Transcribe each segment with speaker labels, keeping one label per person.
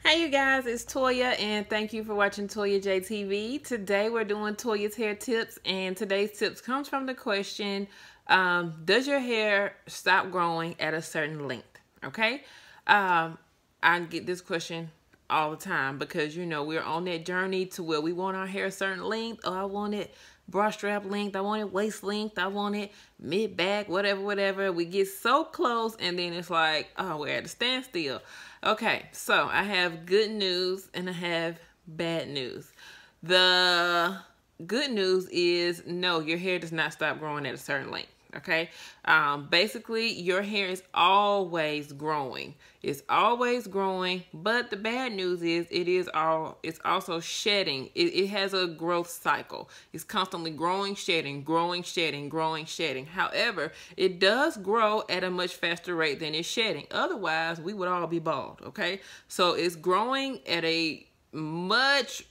Speaker 1: Hey you guys, it's Toya and thank you for watching Toya JTV. Today we're doing Toya's hair tips, and today's tips comes from the question, does your hair stop growing at a certain length? Okay, I get this question all the time because we're on that journey to where we want our hair a certain length. Oh, I want it bra strap length, I want it waist length, I want it mid back, whatever. We get so close and then it's like, oh, we're at a standstill. Okay, so I have good news and I have bad news. The good news is no, your hair does not stop growing at a certain length. Okay, basically your hair is always growing. It's always growing, but the bad news is it's also shedding. It has a growth cycle. It's constantly growing, shedding, growing, shedding, growing, shedding. However, it does grow at a much faster rate than it's shedding. Otherwise, we would all be bald. Okay, so it's growing at a much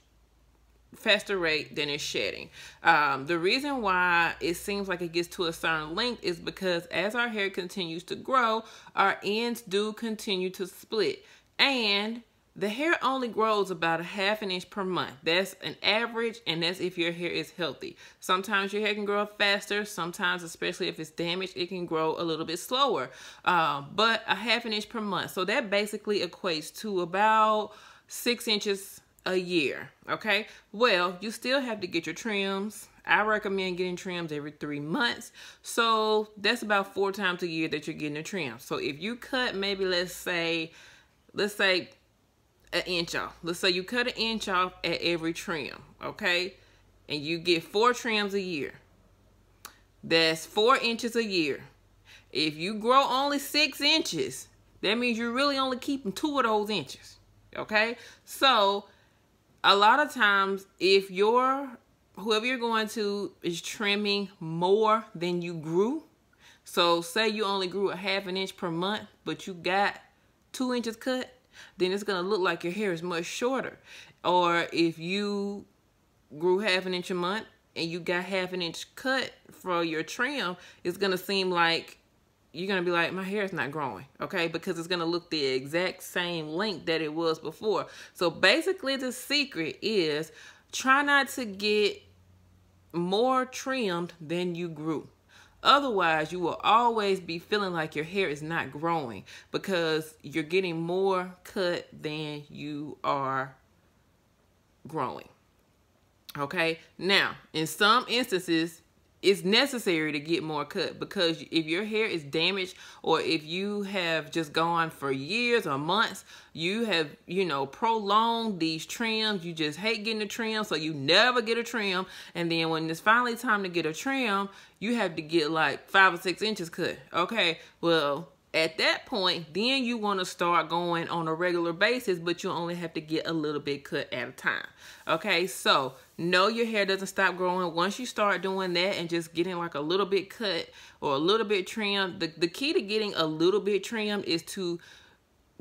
Speaker 1: faster rate than it's shedding. The reason why it seems like it gets to a certain length is because as our hair continues to grow, our ends do continue to split, and the hair only grows about 1/2 inch per month. That's an average, and that's if your hair is healthy. Sometimes your hair can grow faster. Sometimes, especially if it's damaged, it can grow a little bit slower. But 1/2 inch per month. So that basically equates to about 6 inches a year. Okay, well, you still have to get your trims. I recommend getting trims every 3 months, so that's about 4 times a year that you're getting a trim. So if you cut maybe let's say 1 inch off, let's say you cut 1 inch off at every trim, okay, and you get 4 trims a year, that's 4 inches a year. If you grow only 6 inches, that means you're really only keeping 2 of those inches. Okay, so a lot of times, if whoever you're going to is trimming more than you grew, so say you only grew 1/2 inch per month, but you got 2 inches cut, then it's gonna look like your hair is much shorter. Or if you grew 1/2 inch a month and you got 1/2 inch cut for your trim, it's gonna seem like you're going to be like, my hair is not growing, okay? Because it's going to look the exact same length that it was before. So basically the secret is try not to get more trimmed than you grew. Otherwise, you will always be feeling like your hair is not growing because you're getting more cut than you are growing. Okay? Now, in some instances, it's necessary to get more cut, because if your hair is damaged or if you have just gone for years or months, you have, prolonged these trims, you just hate getting a trim, so you never get a trim, and then when it's finally time to get a trim, you have to get like 5 or 6 inches cut. Okay, well, at that point, then you want to start going on a regular basis, but you only have to get a little bit cut at a time. Okay, so no, your hair doesn't stop growing once you start doing that and just getting like a little bit cut or a little bit trimmed. The key to getting a little bit trimmed is to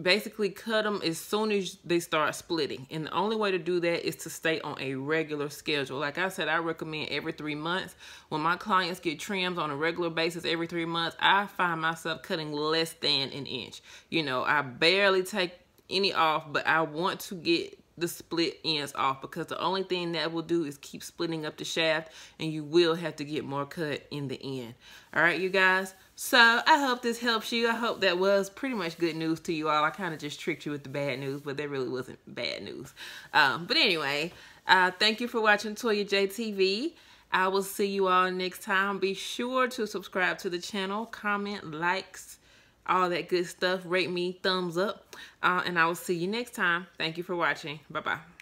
Speaker 1: basically cut them as soon as they start splitting, and the only way to do that is to stay on a regular schedule. Like I said, I recommend every 3 months. When my clients get trims on a regular basis every 3 months, I find myself cutting less than 1 inch. I barely take any off, but I want to get the split ends off, because the only thing that will do is keep splitting up the shaft, and you will have to get more cut in the end. All right, you guys, so I hope this helps you. I hope that was pretty much good news to you all. I kind of just tricked you with the bad news, but that really wasn't bad news. But anyway, thank you for watching Toya JTV. I will see you all next time. Be sure to subscribe to the channel, comment, likes, all that good stuff. Rate me, thumbs up, and I will see you next time. Thank you for watching. Bye-bye.